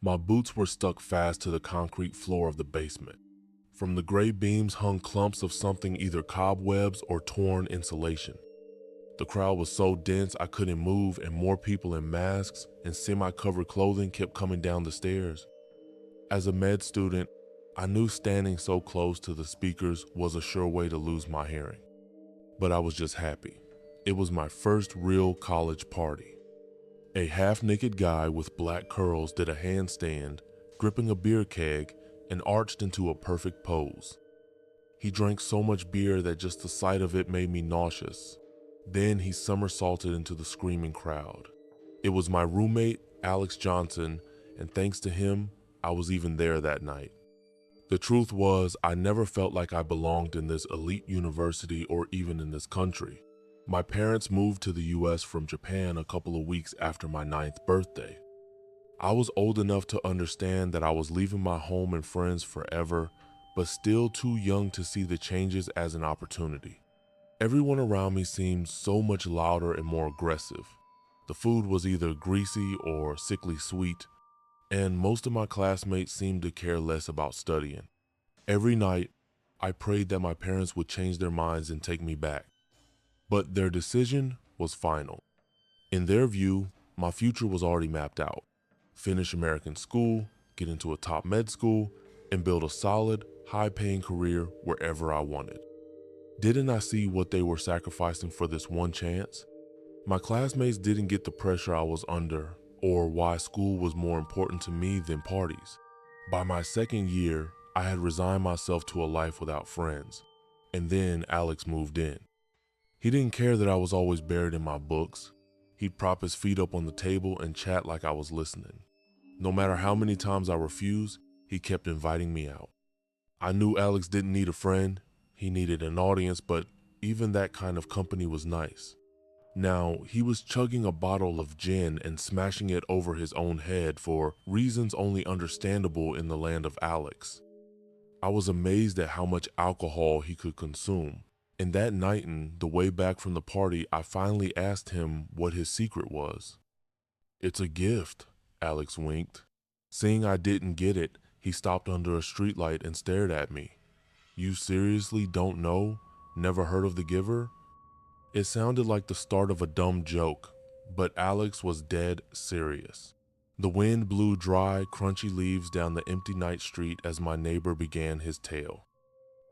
My boots were stuck fast to the concrete floor of the basement. From the gray beams hung clumps of something, either cobwebs or torn insulation. The crowd was so dense I couldn't move, and more people in masks and semi-covered clothing kept coming down the stairs. As a med student, I knew standing so close to the speakers was a sure way to lose my hearing. But I was just happy. It was my first real college party. A half-naked guy with black curls did a handstand, gripping a beer keg, and arched into a perfect pose. He drank so much beer that just the sight of it made me nauseous. Then he somersaulted into the screaming crowd. It was my roommate, Alex Johnson, and thanks to him, I was even there that night. The truth was, I never felt like I belonged in this elite university or even in this country. My parents moved to the US from Japan a couple of weeks after my 9th birthday. I was old enough to understand that I was leaving my home and friends forever, but still too young to see the changes as an opportunity. Everyone around me seemed so much louder and more aggressive. The food was either greasy or sickly sweet, and most of my classmates seemed to care less about studying. Every night, I prayed that my parents would change their minds and take me back. But their decision was final. In their view, my future was already mapped out. Finish American school, get into a top med school, and build a solid, high-paying career wherever I wanted. Didn't I see what they were sacrificing for this one chance? My classmates didn't get the pressure I was under, or why school was more important to me than parties. By my second year, I had resigned myself to a life without friends, and then Alex moved in. He didn't care that I was always buried in my books. He'd prop his feet up on the table and chat like I was listening. No matter how many times I refused, he kept inviting me out. I knew Alex didn't need a friend, he needed an audience, but even that kind of company was nice. Now, he was chugging a bottle of gin and smashing it over his own head for reasons only understandable in the land of Alex. I was amazed at how much alcohol he could consume. And that night, on the way back from the party, I finally asked him what his secret was. "It's a gift," Alex winked. Seeing I didn't get it, he stopped under a streetlight and stared at me. "You seriously don't know? Never heard of the giver?" It sounded like the start of a dumb joke, but Alex was dead serious. The wind blew dry, crunchy leaves down the empty night street as my neighbor began his tale.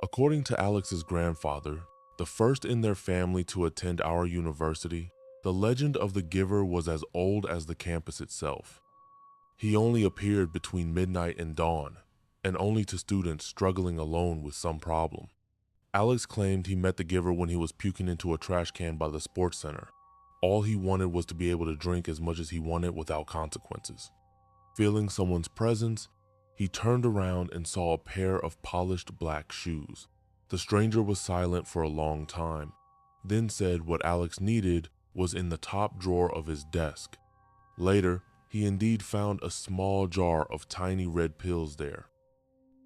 According to Alex's grandfather, the first in their family to attend our university, the legend of the giver was as old as the campus itself. He only appeared between midnight and dawn, and only to students struggling alone with some problem. Alex claimed he met the giver when he was puking into a trash can by the sports center. All he wanted was to be able to drink as much as he wanted without consequences. Feeling someone's presence, he turned around and saw a pair of polished black shoes. The stranger was silent for a long time, then said what Alex needed was in the top drawer of his desk. Later, he indeed found a small jar of tiny red pills there.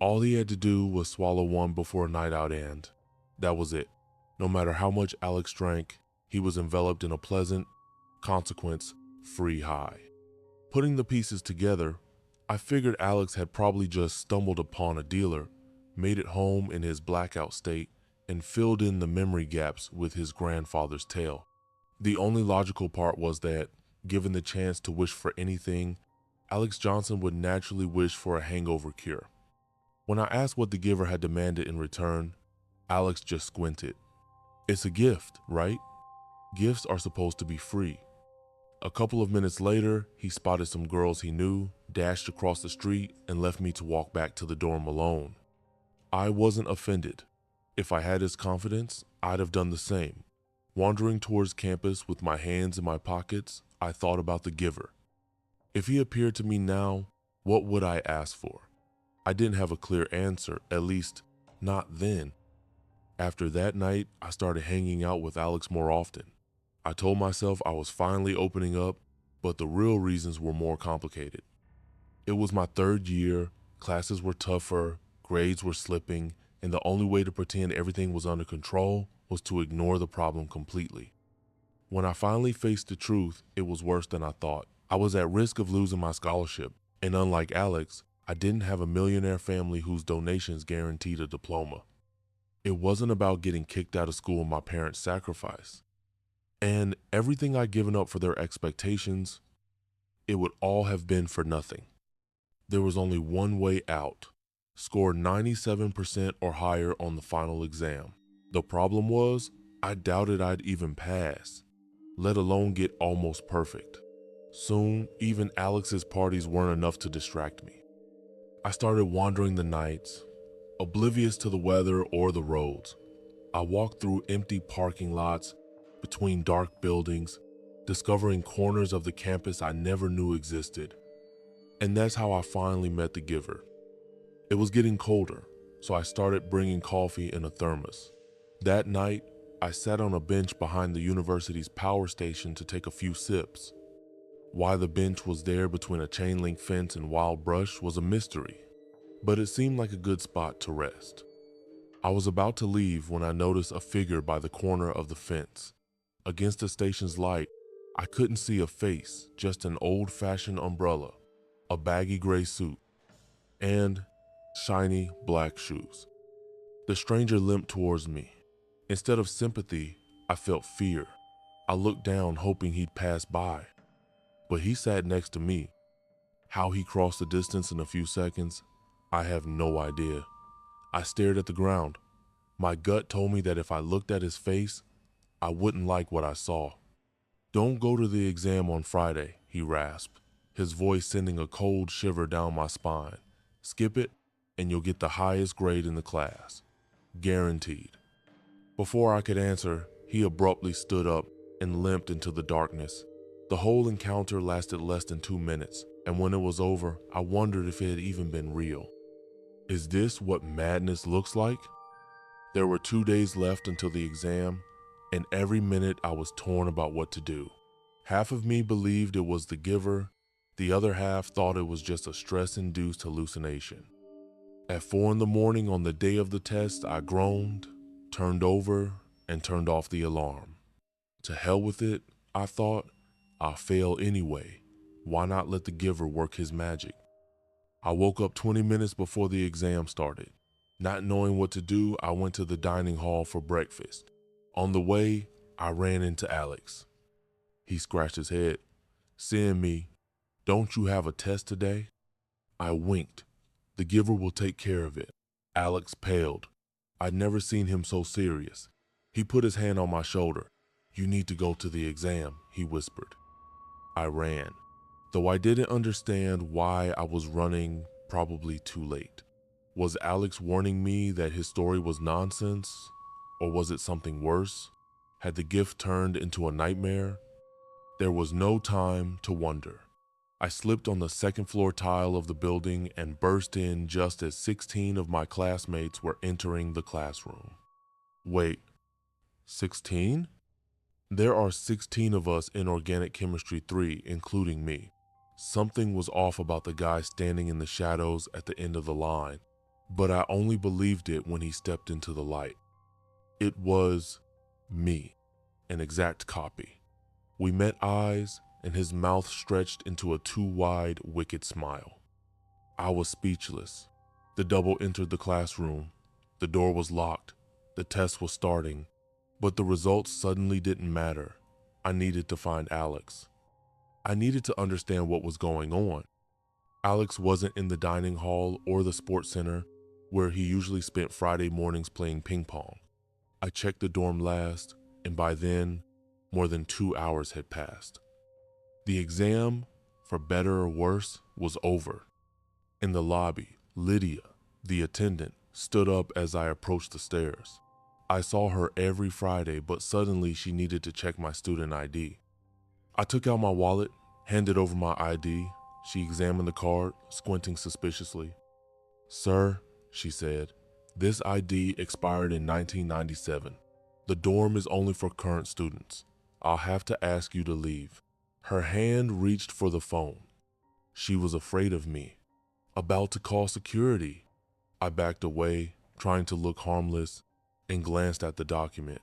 All he had to do was swallow one before a night out, and that was it. No matter how much Alex drank, he was enveloped in a pleasant, consequence-free high. Putting the pieces together, I figured Alex had probably just stumbled upon a dealer, made it home in his blackout state, and filled in the memory gaps with his grandfather's tale. The only logical part was that, given the chance to wish for anything, Alex Johnson would naturally wish for a hangover cure. When I asked what the giver had demanded in return, Alex just squinted. "It's a gift, right? Gifts are supposed to be free." A couple of minutes later, he spotted some girls he knew, dashed across the street, and left me to walk back to the dorm alone. I wasn't offended. If I had his confidence, I'd have done the same. Wandering towards campus with my hands in my pockets, I thought about the giver. If he appeared to me now, what would I ask for? I didn't have a clear answer, at least not then. After that night, I started hanging out with Alex more often. I told myself I was finally opening up, but the real reasons were more complicated. It was my third year, classes were tougher, grades were slipping, and the only way to pretend everything was under control was to ignore the problem completely. When I finally faced the truth, it was worse than I thought. I was at risk of losing my scholarship, And unlike Alex, I didn't have a millionaire family whose donations guaranteed a diploma. It wasn't about getting kicked out of school my parents sacrificed. And everything I'd given up for their expectations, it would all have been for nothing. There was only one way out: score 97% or higher on the final exam. The problem was, I doubted I'd even pass, let alone get almost perfect. Soon, even Alex's parties weren't enough to distract me. I started wandering the nights, oblivious to the weather or the roads. I walked through empty parking lots, between dark buildings, discovering corners of the campus I never knew existed. And that's how I finally met the giver. It was getting colder, so I started bringing coffee in a thermos. That night, I sat on a bench behind the university's power station to take a few sips. Why the bench was there between a chain-link fence and wild brush was a mystery, but it seemed like a good spot to rest. I was about to leave when I noticed a figure by the corner of the fence. Against the station's light, I couldn't see a face, just an old-fashioned umbrella, a baggy gray suit, and shiny black shoes. The stranger limped towards me. Instead of sympathy, I felt fear. I looked down, hoping he'd pass by, but he sat next to me. How he crossed the distance in a few seconds, I have no idea. I stared at the ground. My gut told me that if I looked at his face, I wouldn't like what I saw. "Don't go to the exam on Friday," he rasped, his voice sending a cold shiver down my spine. "Skip it, and you'll get the highest grade in the class. Guaranteed." Before I could answer, he abruptly stood up and limped into the darkness. The whole encounter lasted less than 2 minutes, and when it was over, I wondered if it had even been real. Is this what madness looks like? There were 2 days left until the exam, and every minute I was torn about what to do. Half of me believed it was the giver, the other half thought it was just a stress-induced hallucination. At 4 in the morning on the day of the test, I groaned, turned over, and turned off the alarm. To hell with it, I thought. I'll fail anyway. Why not let the giver work his magic? I woke up 20 minutes before the exam started. Not knowing what to do, I went to the dining hall for breakfast. On the way, I ran into Alex. He scratched his head, seeing me. "Don't you have a test today?" I winked. "The giver will take care of it." Alex paled. I'd never seen him so serious. He put his hand on my shoulder. "You need to go to the exam," he whispered. I ran, though I didn't understand why I was running probably too late. Was Alex warning me that his story was nonsense? Or was it something worse? Had the gift turned into a nightmare? There was no time to wonder. I slipped on the second floor tile of the building and burst in just as 16 of my classmates were entering the classroom. Wait, 16? There are 16 of us in Organic Chemistry 3, including me. Something was off about the guy standing in the shadows at the end of the line, but I only believed it when he stepped into the light. It was me, an exact copy. We met eyes, and his mouth stretched into a too-wide, wicked smile. I was speechless. The double entered the classroom. The door was locked. The test was starting. But the results suddenly didn't matter. I needed to find Alex. I needed to understand what was going on. Alex wasn't in the dining hall or the sports center, where he usually spent Friday mornings playing ping pong. I checked the dorm last, and by then, more than 2 hours had passed. The exam, for better or worse, was over. In the lobby, Lydia, the attendant, stood up as I approached the stairs. I saw her every Friday, but suddenly she needed to check my student ID. I took out my wallet, handed over my ID. She examined the card, squinting suspiciously. "Sir," she said, "this ID expired in 1997. The dorm is only for current students. I'll have to ask you to leave." Her hand reached for the phone. She was afraid of me, about to call security. I backed away, trying to look harmless, and glanced at the document.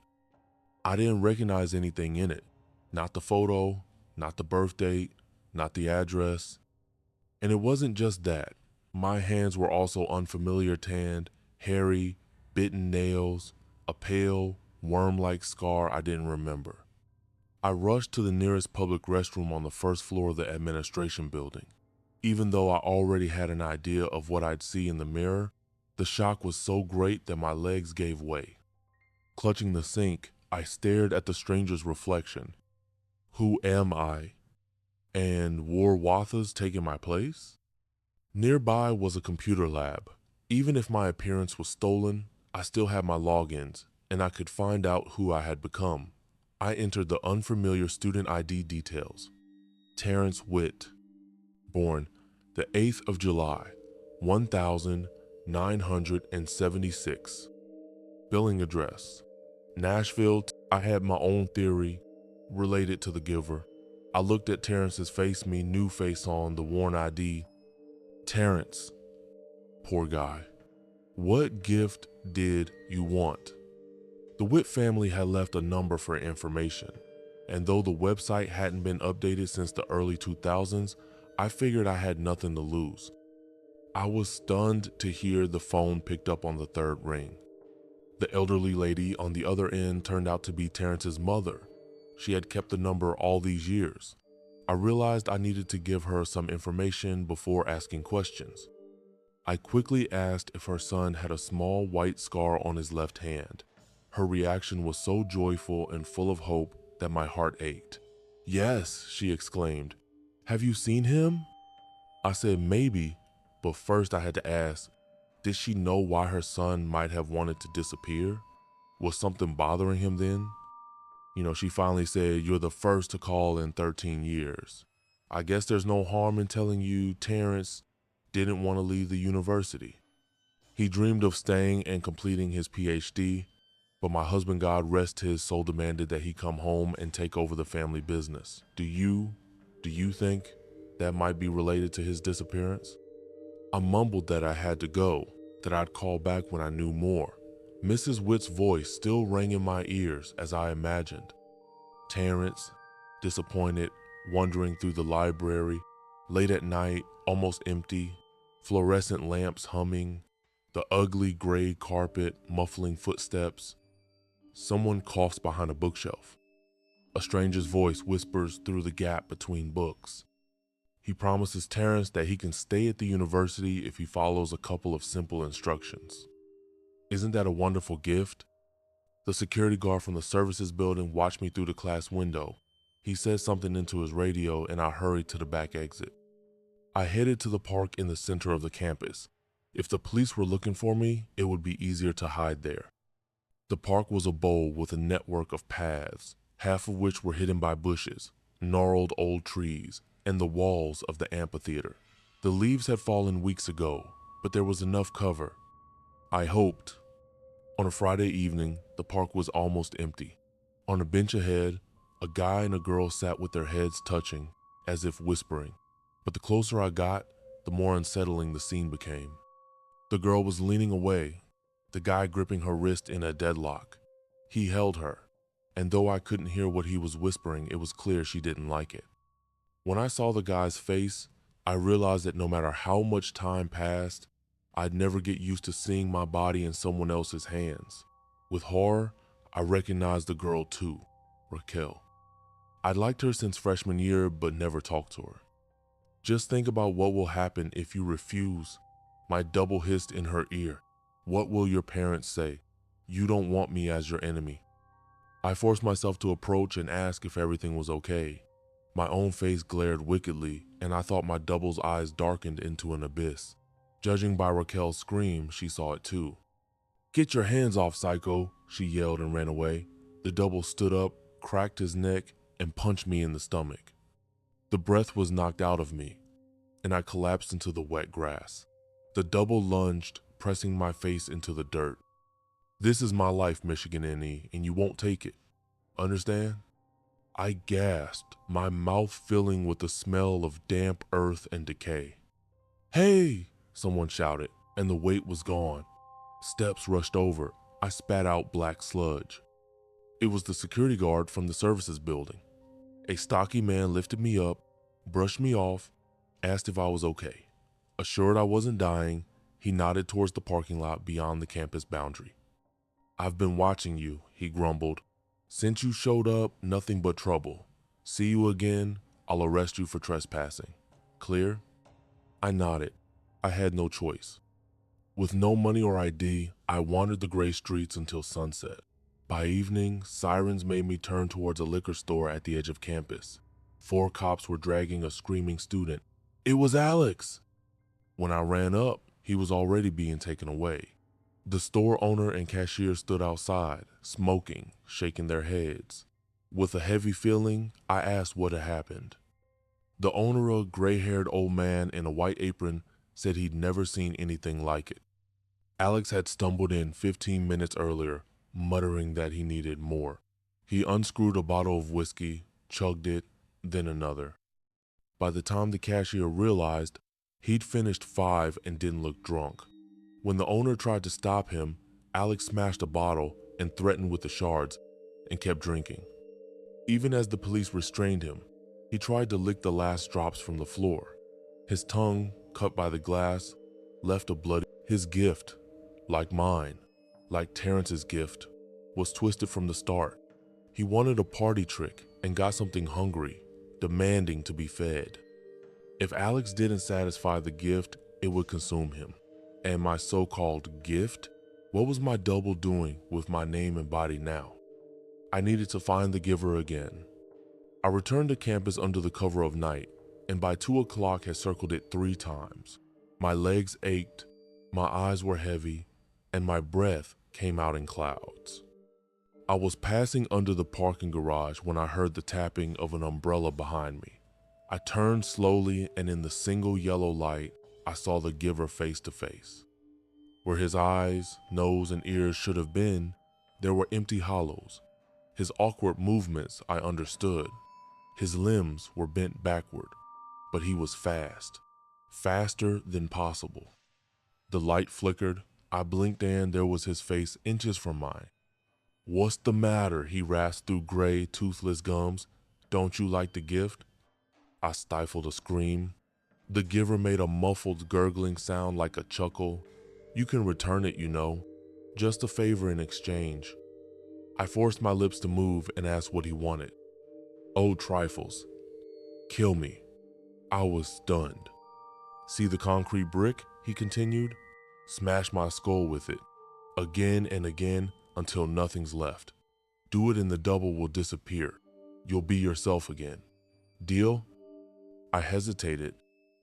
I didn't recognize anything in it. Not the photo, not the birth date, not the address. And it wasn't just that. My hands were also unfamiliar tanned, hairy, bitten nails, a pale, worm-like scar I didn't remember. I rushed to the nearest public restroom on the first floor of the administration building. Even though I already had an idea of what I'd see in the mirror, the shock was so great that my legs gave way. Clutching the sink, I stared at the stranger's reflection. Who am I? And were Watha's taking my place? Nearby was a computer lab. Even if my appearance was stolen, I still had my logins, and I could find out who I had become. I entered the unfamiliar student ID details. Terrence Witt, born the 8th of July, 1976. Billing address, Nashville. I had my own theory related to the giver. I looked at Terrence's face, me new face on the worn ID. Terrence, poor guy. What gift did you want? The Witt family had left a number for information, and though the website hadn't been updated since the early 2000s, I figured I had nothing to lose. I was stunned to hear the phone picked up on the third ring. The elderly lady on the other end turned out to be Terrence's mother. She had kept the number all these years. I realized I needed to give her some information before asking questions. I quickly asked if her son had a small white scar on his left hand. Her reaction was so joyful and full of hope that my heart ached. "Yes," she exclaimed. "Have you seen him?" I said maybe, but first I had to ask, did she know why her son might have wanted to disappear? Was something bothering him then? She finally said, "You're the first to call in 13 years. I guess there's no harm in telling you Terrence didn't want to leave the university. He dreamed of staying and completing his PhD, but my husband, God rest his soul, demanded that he come home and take over the family business. Do you think that might be related to his disappearance?" I mumbled that I had to go, that I'd call back when I knew more. Mrs. Witt's voice still rang in my ears as I imagined. Terrence, disappointed, wandering through the library, late at night, almost empty, fluorescent lamps humming, the ugly gray carpet muffling footsteps. Someone coughs behind a bookshelf. A stranger's voice whispers through the gap between books. He promises Terrence that he can stay at the university if he follows a couple of simple instructions. Isn't that a wonderful gift? The security guard from the services building watched me through the class window. He said something into his radio and I hurried to the back exit. I headed to the park in the center of the campus. If the police were looking for me, it would be easier to hide there. The park was a bowl with a network of paths, half of which were hidden by bushes, gnarled old trees, and the walls of the amphitheater. The leaves had fallen weeks ago, but there was enough cover. I hoped. On a Friday evening, the park was almost empty. On a bench ahead, a guy and a girl sat with their heads touching, as if whispering. But the closer I got, the more unsettling the scene became. The girl was leaning away, the guy gripping her wrist in a deadlock. He held her, and though I couldn't hear what he was whispering, it was clear she didn't like it. When I saw the guy's face, I realized that no matter how much time passed, I'd never get used to seeing my body in someone else's hands. With horror, I recognized the girl too, Raquel. I'd liked her since freshman year, but never talked to her. "Just think about what will happen if you refuse," my double hissed in her ear. "What will your parents say? You don't want me as your enemy." I forced myself to approach and ask if everything was okay. My own face glared wickedly, and I thought my double's eyes darkened into an abyss. Judging by Raquel's scream, she saw it too. "Get your hands off, psycho," she yelled and ran away. The double stood up, cracked his neck, and punched me in the stomach. The breath was knocked out of me, and I collapsed into the wet grass. The double lunged, pressing my face into the dirt. "This is my life, Michigan NE, and you won't take it. Understand?" I gasped, my mouth filling with the smell of damp earth and decay. "Hey!" someone shouted, and the weight was gone. Steps rushed over. I spat out black sludge. It was the security guard from the services building. A stocky man lifted me up, brushed me off, asked if I was okay. Assured I wasn't dying, he nodded towards the parking lot beyond the campus boundary. "I've been watching you," he grumbled. "Since you showed up, nothing but trouble. See you again, I'll arrest you for trespassing. Clear?" I nodded. I had no choice. With no money or ID, I wandered the gray streets until sunset. By evening, sirens made me turn towards a liquor store at the edge of campus. 4 cops were dragging a screaming student. It was Alex! When I ran up, he was already being taken away. The store owner and cashier stood outside, smoking, shaking their heads. With a heavy feeling, I asked what had happened. The owner, a gray-haired old man in a white apron, said he'd never seen anything like it. Alex had stumbled in 15 minutes earlier, muttering that he needed more. He unscrewed a bottle of whiskey, chugged it, then another. By the time the cashier realized, he'd finished 5 and didn't look drunk. When the owner tried to stop him, Alex smashed a bottle and threatened with the shards and kept drinking. Even as the police restrained him, he tried to lick the last drops from the floor. His tongue, cut by the glass, left a bloody. His gift, like mine, like Terrence's gift, was twisted from the start. He wanted a party trick and got something hungry, demanding to be fed. If Alex didn't satisfy the gift, it would consume him. And my so-called gift? What was my double doing with my name and body now? I needed to find the giver again. I returned to campus under the cover of night, and by 2 o'clock had circled it 3 times. My legs ached, my eyes were heavy, and my breath came out in clouds. I was passing under the parking garage when I heard the tapping of an umbrella behind me. I turned slowly, and in the single yellow light, I saw the giver face to face. Where his eyes, nose, and ears should have been, there were empty hollows. His awkward movements I understood. His limbs were bent backward, but he was fast, faster than possible. The light flickered, I blinked, and there was his face inches from mine. "What's the matter?" he rasped through gray, toothless gums. "Don't you like the gift?" I stifled a scream. The giver made a muffled, gurgling sound like a chuckle. "You can return it, you know. Just a favor in exchange." I forced my lips to move and asked what he wanted. "Oh, trifles. Kill me." I was stunned. "See the concrete brick?" he continued. "Smash my skull with it, again and again until nothing's left. Do it and the double will disappear. You'll be yourself again. Deal?" I hesitated.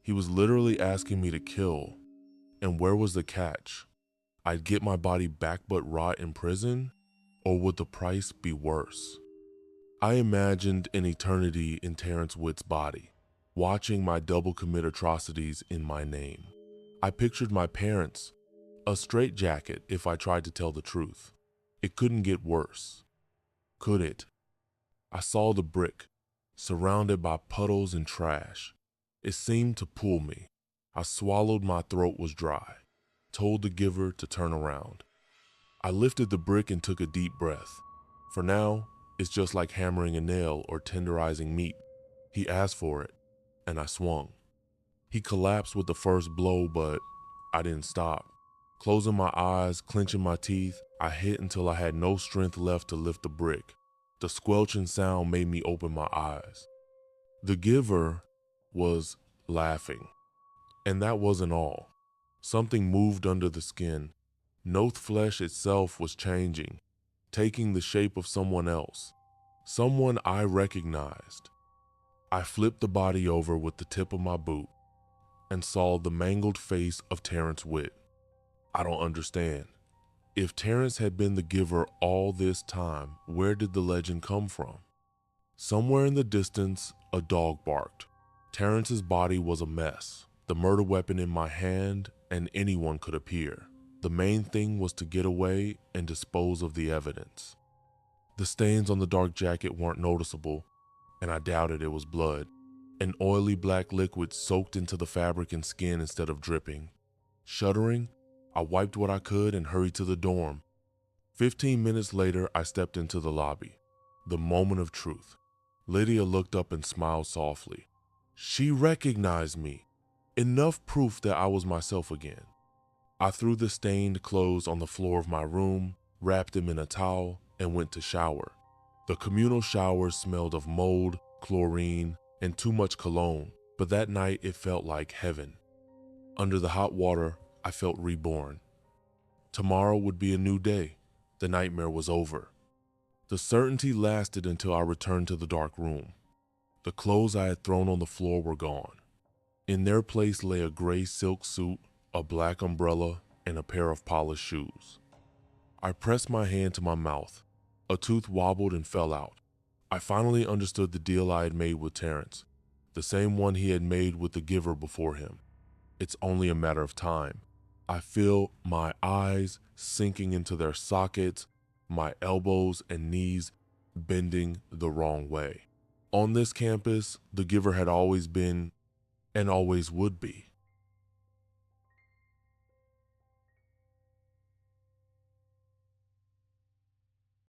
He was literally asking me to kill. And where was the catch? I'd get my body back but rot in prison? Or would the price be worse? I imagined an eternity in Terrence Witt's body, watching my double commit atrocities in my name. I pictured my parents, a straitjacket if I tried to tell the truth. It couldn't get worse. Could it? I saw the brick, surrounded by puddles and trash. It seemed to pull me. I swallowed, my throat was dry, told the giver to turn around. I lifted the brick and took a deep breath. For now, it's just like hammering a nail or tenderizing meat. He asked for it, and I swung. He collapsed with the first blow, but I didn't stop. Closing my eyes, clenching my teeth, I hit until I had no strength left to lift the brick. The squelching sound made me open my eyes. The giver was laughing. And that wasn't all. Something moved under the skin. Noth flesh itself was changing, taking the shape of someone else. Someone I recognized. I flipped the body over with the tip of my boot and saw the mangled face of Terrence Witt. I don't understand. If Terrence had been the giver all this time, where did the legend come from? Somewhere in the distance, a dog barked. Terrence's body was a mess, the murder weapon in my hand, and anyone could appear. The main thing was to get away and dispose of the evidence. The stains on the dark jacket weren't noticeable, and I doubted it was blood. An oily black liquid soaked into the fabric and skin instead of dripping. Shuddering, I wiped what I could and hurried to the dorm. 15 minutes later, I stepped into the lobby. The moment of truth. Lydia looked up and smiled softly. She recognized me. Enough proof that I was myself again. I threw the stained clothes on the floor of my room, wrapped them in a towel, and went to shower. The communal showers smelled of mold, chlorine, and too much cologne, but that night it felt like heaven. Under the hot water, I felt reborn. Tomorrow would be a new day. The nightmare was over. The certainty lasted until I returned to the dark room. The clothes I had thrown on the floor were gone. In their place lay a gray silk suit, a black umbrella, and a pair of polished shoes. I pressed my hand to my mouth. A tooth wobbled and fell out. I finally understood the deal I had made with Terrence, the same one he had made with the giver before him. It's only a matter of time. I feel my eyes sinking into their sockets, my elbows and knees bending the wrong way. On this campus, the giver had always been and always would be.